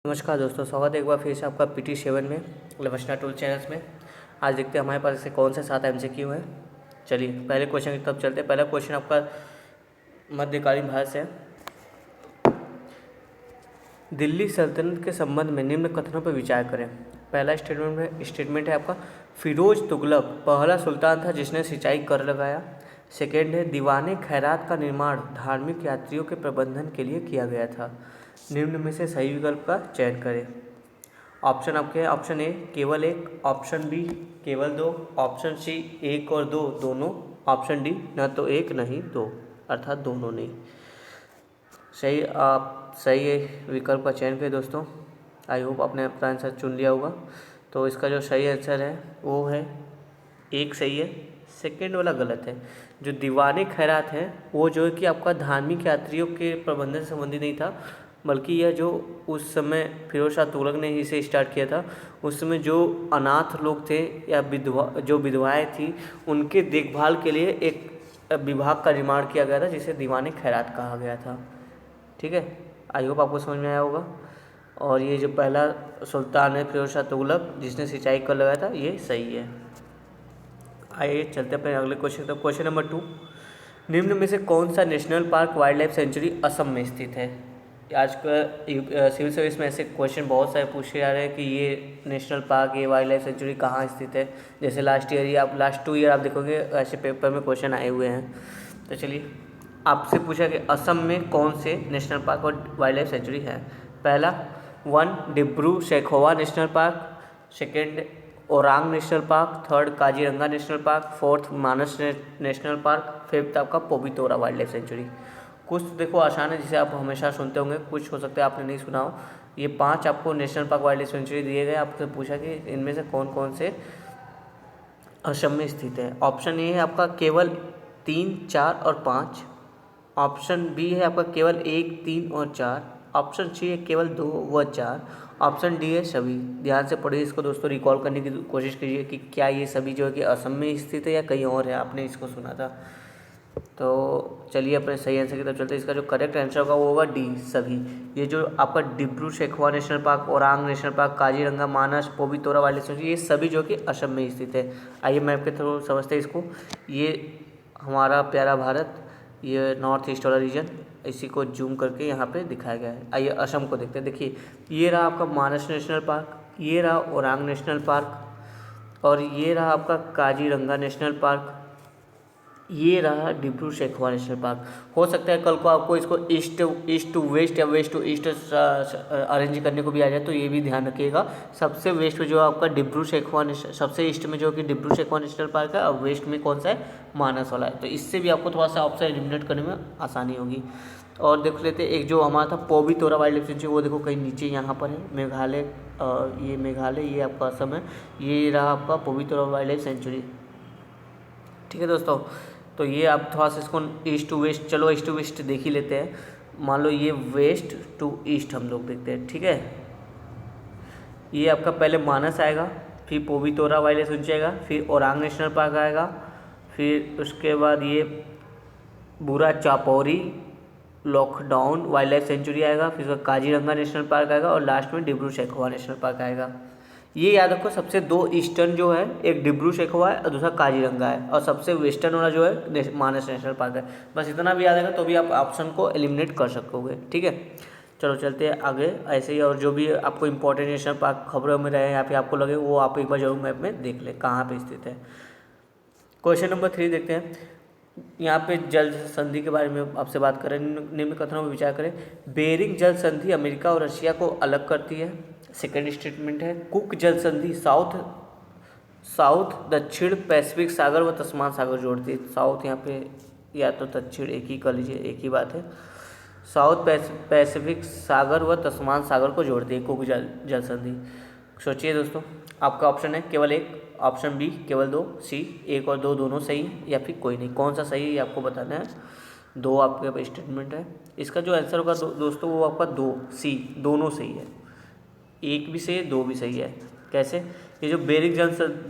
नमस्कार दोस्तों, स्वागत है एक बार फिर से आपका PT7 में लवशना टूल चैनल्स में। आज देखते हैं हमारे पास ऐसे कौन से 7 MCQ हैं। चलिए पहले क्वेश्चन की तरफ चलते हैं। पहला क्वेश्चन आपका मध्यकालीन भारत से है। दिल्ली सल्तनत के संबंध में निम्न कथनों पर विचार करें। पहला स्टेटमेंट है आपका, फिरोज तुगलक पहला सुल्तान था जिसने सिंचाई कर लगाया। सेकेंड है, दीवाने खैरात का निर्माण धार्मिक यात्रियों के प्रबंधन के लिए किया गया था। निम्न में से सही विकल्प का चयन करें। ऑप्शन आपके हैं, ऑप्शन ए केवल एक, ऑप्शन बी केवल दो, ऑप्शन सी एक और दो दोनों, ऑप्शन डी न तो एक नहीं दो, अर्थात दोनों नहीं। सही आप सही विकल्प का चयन करें दोस्तों। आई होप आपने अपना आंसर चुन लिया होगा। तो इसका जो सही आंसर है वो है एक सही है, सेकेंड वाला गलत है। जो दीवाने खैरात है वो जो है कि आपका धार्मिक यात्रियों के प्रबंधन से संबंधित नहीं था, बल्कि यह जो उस समय फिरोज शाह तुगलक ने इसे स्टार्ट किया था। उस समय जो अनाथ लोग थे या विधवाएं थी, उनके देखभाल के लिए एक विभाग का निर्माण किया गया था जिसे दीवाने खैरात कहा गया था। ठीक है, आई होप आपको समझ में आया होगा। और ये जो पहला सुल्तान है फिरोज शाह तुगलक जिसने सिंचाई कर लगाया था, ये सही है। आइए चलते अपने अगले क्वेश्चन तक। क्वेश्चन नंबर 2, निम्न में से कौन सा national park wild life sanctuary Assam में स्थित है। आज का सिविल सर्विस में ऐसे क्वेश्चन बहुत सारे पूछे जा रहे हैं कि ये नेशनल पार्क, ये वाइल्ड लाइफ सेंचुरी कहाँ स्थित है। जैसे लास्ट 2 ईयर आप देखोगे ऐसे पेपर में क्वेश्चन आए हुए हैं। तो चलिए आपसे पूछा कि असम में कौन से नेशनल पार्क और वाइल्ड लाइफ सेंचुरी है। पहला 1 Dibru Saikhowa national park, second Orang national park, third Kaziranga national park, fourth Manas national park, fifth आपका पोबितोरा वाइल्ड लाइफ सेंचुरी। कुछ देखो आसान है जिसे आप हमेशा सुनते होंगे, कुछ हो सकता है आपने नहीं सुना हो। ये 5 आपको national park wild life sanctuary दिए गए। आपसे पूछा कि इनमें से कौन कौन से असम में स्थित है। ऑप्शन ए है आपका केवल 3, 4 और 5, ऑप्शन बी है आपका केवल 1, 3 और 4, ऑप्शन सी है केवल 2 व 4, ऑप्शन डी है सभी। ध्यान से पढ़िए इसको दोस्तों, रिकॉल करने की कोशिश कीजिए कि क्या ये सभी जो है कि असम में स्थित है या कहीं और है, आपने इसको सुना था। तो चलिए अपने सही आंसर की तरफ चलते हैं। इसका जो करेक्ट आंसर होगा वो होगा डी सभी। ये जो आपका Dibru Saikhowa national park, Orang national park, Kaziranga, Manas, Pobitora wildlife sanctuary, ये सभी जो कि असम में स्थित है। आइए मैप के थ्रू समझते हैं इसको। ये हमारा प्यारा भारत, ये नॉर्थ ईस्ट वाला रीजन, इसी को जूम करके यहाँ पे दिखाया गया है। आइए असम को देखते हैं। देखिए ये रहा आपका मानस नेशनल पार्क, ये रहा ओरांग नेशनल पार्क, और ये रहा आपका काजीरंगा नेशनल पार्क, ये रहा डिब्रू सैखोवा नेशनल पार्क। हो सकता है कल को आपको इसको ईस्ट टू वेस्ट या वेस्ट टू ईस्ट अरेंज करने को भी आ जाए, तो ये भी ध्यान रखिएगा। सबसे वेस्ट में जो आपका डिब्रू सैखोवा सबसे ईस्ट में जो कि डिब्रू सैखोवा नेशनल पार्क है, और वेस्ट में कौन सा है, मानस वाला है। तो इससे भी आपको थोड़ा सा ऑप्शन एलिमिनेट करने में आसानी होगी। और देख लेते हैं एक जो हमारा था पोबितोरा वाइल्ड लाइफ सेंचुरी, वो देखो कहीं नीचे यहाँ पर है, मेघालय, ये मेघालय, ये आपका असम है। ये रहा आपका पोबितोरा वाइल्ड लाइफ सेंचुरी। ठीक है दोस्तों, तो ये आप थोड़ा सा इसको ईस्ट टू वेस्ट, चलो ईस्ट टू वेस्ट देख ही लेते हैं। मान लो ये वेस्ट टू ईस्ट हम लोग देखते हैं। ठीक है, ये आपका पहले मानस आएगा, फिर पोबितोरा वाइल्ड लाइफ सेंचुरी आएगा, फिर ओरांग नेशनल पार्क आएगा, फिर उसके बाद ये बुरा Chapori lockdown wild life sanctuary आएगा, फिर उसका काजीरंगा नेशनल पार्क आएगा, और लास्ट में डिब्रू सैखोवा नेशनल पार्क आएगा। ये याद रखो, सबसे 2 ईस्टर्न जो है, एक डिब्रू सैखोवा है और दूसरा काजीरंगा है, और सबसे वेस्टर्न वाला जो है मानस नेशनल पार्क है। बस इतना भी याद रहेगा तो भी आप ऑप्शन को एलिमिनेट कर सकोगे। ठीक है, चलो चलते हैं आगे ऐसे ही। और जो भी आपको इंपॉर्टेंट नेशनल पार्क खबरों में रहे या फिर आपको लगे, वो आप एक बार जरूर मैप में देख लें कहाँ पर स्थित है। क्वेश्चन नंबर 3 देखते हैं। यहाँ पे जल संधि के बारे में आपसे बात करें। निम्न कथनों में विचार करें। बेरिंग जल संधि अमेरिका और रशिया को अलग करती है। सेकेंड स्टेटमेंट है कुक जल संधि साउथ दक्षिण पैसिफिक सागर व तस्मान सागर जोड़ती है। साउथ यहाँ पे या तो दक्षिण, एक ही कर लीजिए, एक ही बात है। साउथ पैसिफिक सागर व तस्मान सागर को जोड़ती है कुक जल संधि। सोचिए दोस्तों, आपका ऑप्शन है केवल एक, ऑप्शन बी केवल 2, सी 1 और 2 दोनों सही है, या फिर कोई नहीं। कौन सा सही है आपको बताना है। 2 आपके स्टेटमेंट है। इसका जो आंसर होगा दोस्तों वो आपका 2 सी, दोनों सही है। 1 भी सही है, 2 भी सही है। कैसे? ये जो बेरिंग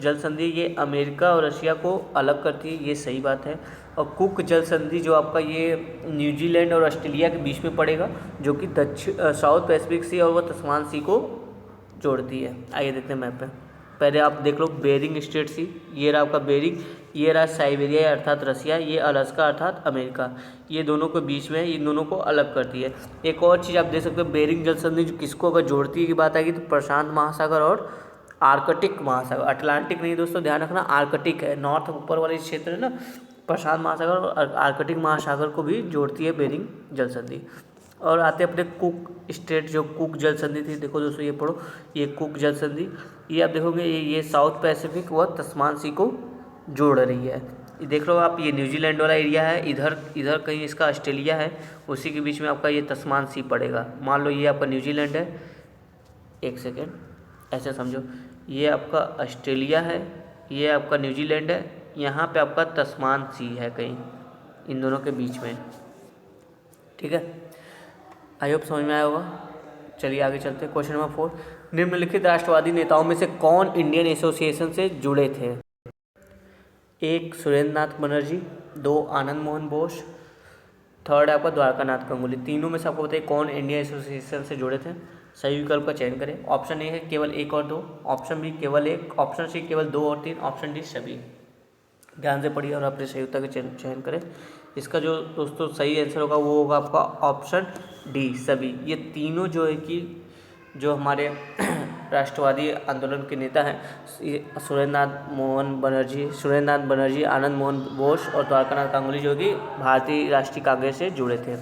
जल संधि ये अमेरिका और रशिया को अलग करती है, ये सही बात है। और कुक जल संधि जो आपका ये न्यूजीलैंड और ऑस्ट्रेलिया के बीच में पड़ेगा, जो कि दक्षिण साउथ पैसिफिक सी और वह तस्मान सी को जोड़ती है। आइए देखते हैं मैप पे। पहले आप देख लो बेरिंग स्ट्रेट सी, ये रहा आपका बेरिंग, ये रहा साइबेरिया अर्थात रसिया, ये अलास्का अर्थात अमेरिका, ये दोनों के बीच में है, इन दोनों को अलग करती है। एक और चीज़ आप देख सकते हो, बेरिंग जल संधि जो किसको अगर जोड़ती है की बात आएगी तो प्रशांत महासागर और आर्कटिक महासागर, अटलांटिक नहीं दोस्तों, ध्यान रखना आर्कटिक है, नॉर्थ ऊपर वाले क्षेत्र है ना, प्रशांत महासागर और आर्कटिक महासागर को भी जोड़ती है बेरिंग जल संधि। और आते अपने कुक स्टेट, जो कुक जल संधि थी, देखो दोस्तों ये पढ़ो, ये कुक जल संधि, ये आप देखोगे ये साउथ पैसिफिक व तस्मान सी को जोड़ रही है। ये देख लो आप, ये न्यूजीलैंड वाला एरिया है, इधर कहीं इसका ऑस्ट्रेलिया है, उसी के बीच में आपका ये तस्मान सी पड़ेगा। मान लो ये आपका न्यूजीलैंड है, एक सेकेंड ऐसे समझो, ये आपका ऑस्ट्रेलिया है, ये आपका न्यूजीलैंड है, यहाँ पे आपका तस्मान सी है कहीं इन दोनों के बीच में, ठीक है। आई होप समझ में आया होगा। चलिए आगे चलते हैं। क्वेश्चन नंबर 4, निम्नलिखित राष्ट्रवादी नेताओं में से कौन इंडियन एसोसिएशन से जुड़े थे? 1 सुरेंद्र नाथ बनर्जी, 2 आनंद मोहन बोस, 3 आपका द्वारका नाथ गंगुली। तीनों में से आपको बताइए कौन इंडियन एसोसिएशन से जुड़े थे। सही विकल्प का चयन करें। ऑप्शन ए है केवल 1 और 2, ऑप्शन बी केवल 1, ऑप्शन सी केवल 2 और 3, ऑप्शन डी सभी। ध्यान से पढ़िए और अपने सही उत्तर का चयन करें। इसका जो दोस्तों सही आंसर होगा वो होगा आपका ऑप्शन डी सभी। ये तीनों जो है कि जो हमारे राष्ट्रवादी आंदोलन के नेता हैं, सुरेंद्र नाथ बनर्जी, आनंद मोहन बोस और द्वारका नाथ गांगुली जो कि भारतीय राष्ट्रीय कांग्रेस से जुड़े थे।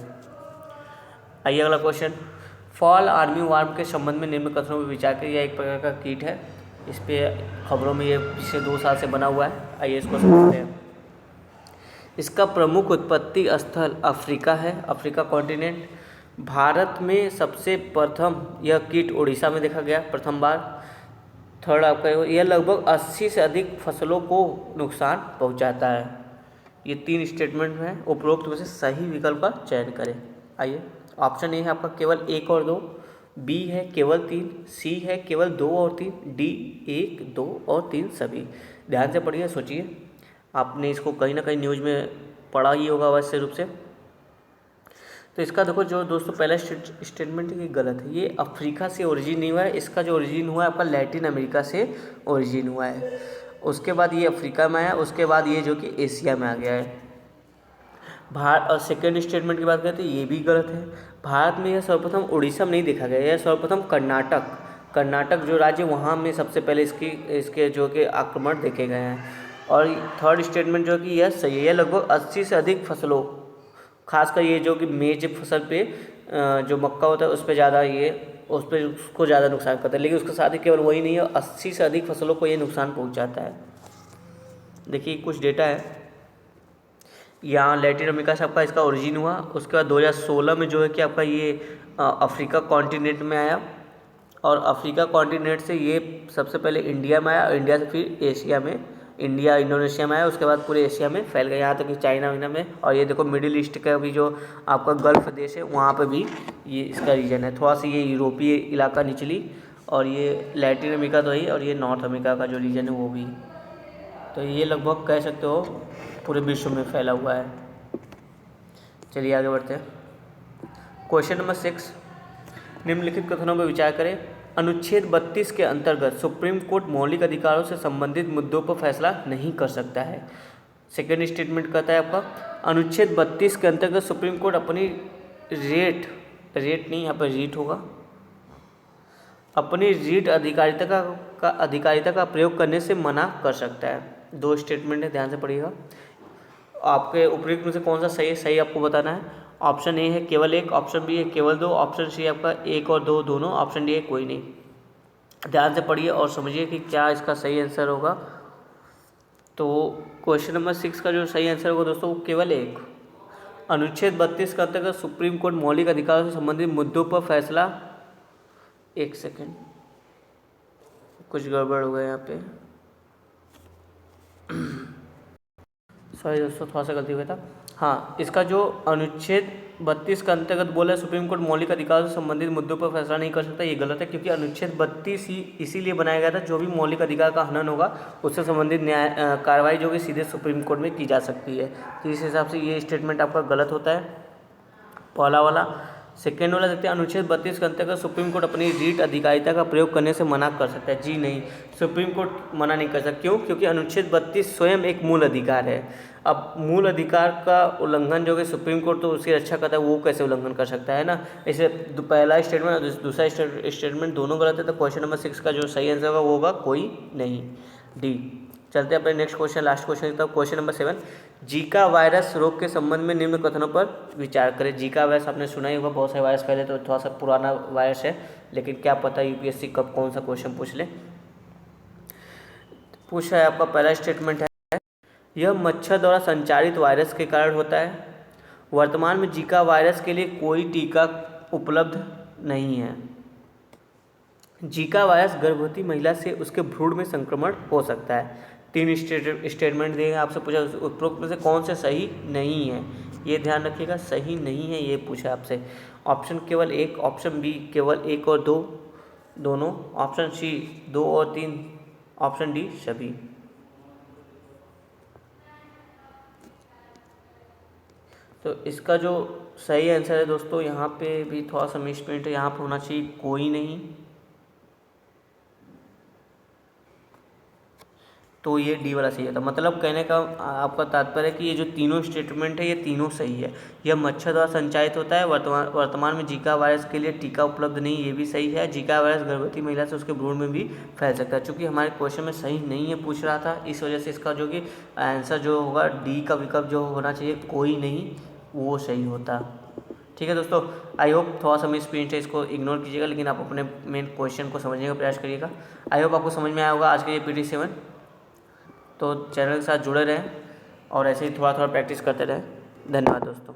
आइए अगला क्वेश्चन, फॉल आर्मी वार्म के संबंध में निम्न कथनों पर विचार करिए। यह एक प्रकार का किट है, इस पे खबरों में ये पिछले 2 साल से बना हुआ है। आइए इसको समझते हैं। इसका प्रमुख उत्पत्ति स्थल अफ्रीका है, अफ्रीका कॉन्टिनेंट। भारत में सबसे प्रथम यह कीट उड़ीसा में देखा गया प्रथम बार। 3 आपका यह लगभग 80 से अधिक फसलों को नुकसान पहुंचाता है। ये 3 स्टेटमेंट हैं, उपरोक्त में से सही विकल्प का चयन करें। आइए, ऑप्शन ए है आपका केवल 1 और 2, बी है केवल 3, सी है केवल 2 और 3, डी 1, 2 और 3 सभी। ध्यान से पढ़िए, सोचिए, आपने इसको कहीं ना कहीं न्यूज़ में पढ़ा ही होगा अवश्य रूप से। तो इसका देखो जो दोस्तों पहला स्टेटमेंट है ये गलत है, ये अफ्रीका से ओरिजिन नहीं हुआ है, इसका जो ओरिजिन हुआ है आपका लैटिन अमेरिका से ओरिजिन हुआ है। उसके बाद ये अफ्रीका में आया, उसके बाद ये जो कि एशिया में आ गया है। भारत और सेकेंड स्टेटमेंट की बात करें तो ये भी गलत है। भारत में यह सर्वप्रथम उड़ीसा में नहीं देखा गया, यह सर्वप्रथम कर्नाटक जो राज्य वहाँ में सबसे पहले इसके जो कि आक्रमण देखे गए हैं। और थर्ड स्टेटमेंट जो कि यह सही है, यह लगभग 80 से अधिक फसलों, खासकर ये जो कि मेज फसल पे जो मक्का होता है उस पर ज़्यादा उसको ज़्यादा नुकसान करता है, लेकिन उसके साथ ही केवल वही नहीं है, 80 से अधिक फसलों को ये नुकसान पहुंचाता है। देखिए कुछ डेटा है, यहाँ लैटिन अमेरिका से आपका इसका ओरिजिन हुआ, उसके बाद 2016 में जो है कि आपका ये अफ्रीका कॉन्टिनेंट में आया, और अफ्रीका कॉन्टिनेंट से ये सबसे पहले इंडिया में आया, और इंडिया से फिर एशिया में, इंडिया इंडोनेशिया में आया, उसके बाद पूरे एशिया में फैल गया, यहाँ तक कि चाइना वाइना में। और ये देखो मिडिल ईस्ट का भी जो आपका गल्फ देश है वहाँ पे भी ये इसका रीजन है। थोड़ा सा ये यूरोपीय इलाका निचली, और ये लैटिन अमेरिका तो ही, और ये नॉर्थ अमेरिका का जो रीजन है वो भी। तो ये लगभग कह सकते हो पूरे विश्व में फैला हुआ है। चलिए आगे बढ़ते हैं। क्वेश्चन नंबर 6, निम्नलिखित कथनों पर विचार करें। अनुच्छेद 32 के अंतर्गत सुप्रीम कोर्ट मौलिक अधिकारों से संबंधित मुद्दों पर फैसला नहीं कर सकता है। सेकेंड स्टेटमेंट कहता है आपका अनुच्छेद 32 के अंतर्गत सुप्रीम कोर्ट अपनी रेट नहीं, यहाँ पर रीट होगा, अपनी रीट अधिकारिता का प्रयोग करने से मना कर सकता है। 2 स्टेटमेंट है, ध्यान से पढ़िएगा। आपके उपयुक्त में से कौन सा सही है, सही आपको बताना है। ऑप्शन ए है केवल 1, ऑप्शन बी है केवल 2, ऑप्शन सी आपका 1 और 2 दोनों, ऑप्शन डी है कोई नहीं। ध्यान से पढ़िए और समझिए कि क्या इसका सही आंसर होगा। तो क्वेश्चन नंबर 6 का जो सही आंसर होगा दोस्तों वो केवल 1। अनुच्छेद 32 के अंतर्गत सुप्रीम कोर्ट मौलिक अधिकारों से संबंधित मुद्दों पर फैसला, एक सेकेंड कुछ गड़बड़ हो गया यहाँ पे, सॉरी दोस्तों थोड़ा सा गलती हुआ था। हाँ, इसका जो अनुच्छेद 32 के अंतर्गत बोला है सुप्रीम कोर्ट मौलिक अधिकारों से संबंधित मुद्दों पर फैसला नहीं कर सकता, ये गलत है, क्योंकि अनुच्छेद 32 ही इसीलिए बनाया गया था, जो भी मौलिक अधिकार का हनन होगा उससे संबंधित न्याय कार्रवाई जो कि सीधे सुप्रीम कोर्ट में की जा सकती है। तो इस हिसाब से ये स्टेटमेंट आपका गलत होता है, पहला वाला। सेकेंड वाला देखते हैं, अनुच्छेद 32 के अंतर्गत सुप्रीम कोर्ट अपनी रीट अधिकारिता का प्रयोग करने से मना कर सकता है। जी नहीं, सुप्रीम कोर्ट मना नहीं कर सकता। क्यों? क्योंकि अनुच्छेद 32 स्वयं एक मूल अधिकार है। अब मूल अधिकार का उल्लंघन जो कि सुप्रीम कोर्ट तो उसकी रक्षा करता है, वो कैसे उल्लंघन कर सकता है ना। इसे पहला स्टेटमेंट और दूसरा स्टेटमेंट दोनों गलत है, तो क्वेश्चन नंबर 6 का जो सही आंसर होगा वो होगा कोई नहीं, डी। चलते हैं अपने नेक्स्ट क्वेश्चन, लास्ट क्वेश्चन था क्वेश्चन नंबर 7। जीका वायरस रोग के संबंध में निम्न कथनों पर विचार करें। जीका वायरस आपने सुना ही होगा, बहुत सारे वायरस फैले, तो थोड़ा सा पुराना वायरस है, लेकिन क्या पता यूपीएससी कब कौन सा क्वेश्चन पूछ ले। पूछा है आपका पहला स्टेटमेंट है, यह मच्छर द्वारा संचारित वायरस के कारण होता है। वर्तमान में जीका वायरस के लिए कोई टीका उपलब्ध नहीं है। जीका वायरस गर्भवती महिला से उसके भ्रूण में संक्रमण हो सकता है। 3 स्टेटमेंट देंगे, आपसे पूछा उपरोक्त में से कौन से सही नहीं है, ये ध्यान रखिएगा, सही नहीं है ये पूछा आपसे। ऑप्शन केवल 1, ऑप्शन बी केवल 1 और 2 दोनों, ऑप्शन सी 2 और 3, ऑप्शन डी सभी। तो इसका जो सही आंसर है दोस्तों, यहाँ पे भी थोड़ा सा मिसप्रिंट है, यहाँ पे होना चाहिए कोई नहीं, तो ये डी वाला सही था। मतलब कहने का आपका तात्पर्य है कि ये जो तीनों स्टेटमेंट है ये तीनों सही है। यह मच्छर द्वारा संचारित होता है, वर्तमान में जीका वायरस के लिए टीका उपलब्ध नहीं, ये भी सही है। जीका वायरस गर्भवती महिला से उसके भ्रूण में भी फैल सकता है। चूँकि हमारे क्वेश्चन में सही नहीं है पूछ रहा था, इस वजह से इसका जो कि आंसर जो होगा डी का विकल्प जो होना चाहिए कोई नहीं, वो सही होता। ठीक है दोस्तों, आई होप थोड़ा सा मिस प्रिंट है, इसको इग्नोर कीजिएगा, लेकिन आप अपने मेन क्वेश्चन को समझने का प्रयास करिएगा। आई होप आपको समझ में आया होगा आज के ये PT7। तो चैनल के साथ जुड़े रहें और ऐसे ही थोड़ा थोड़ा प्रैक्टिस करते रहें। धन्यवाद दोस्तों।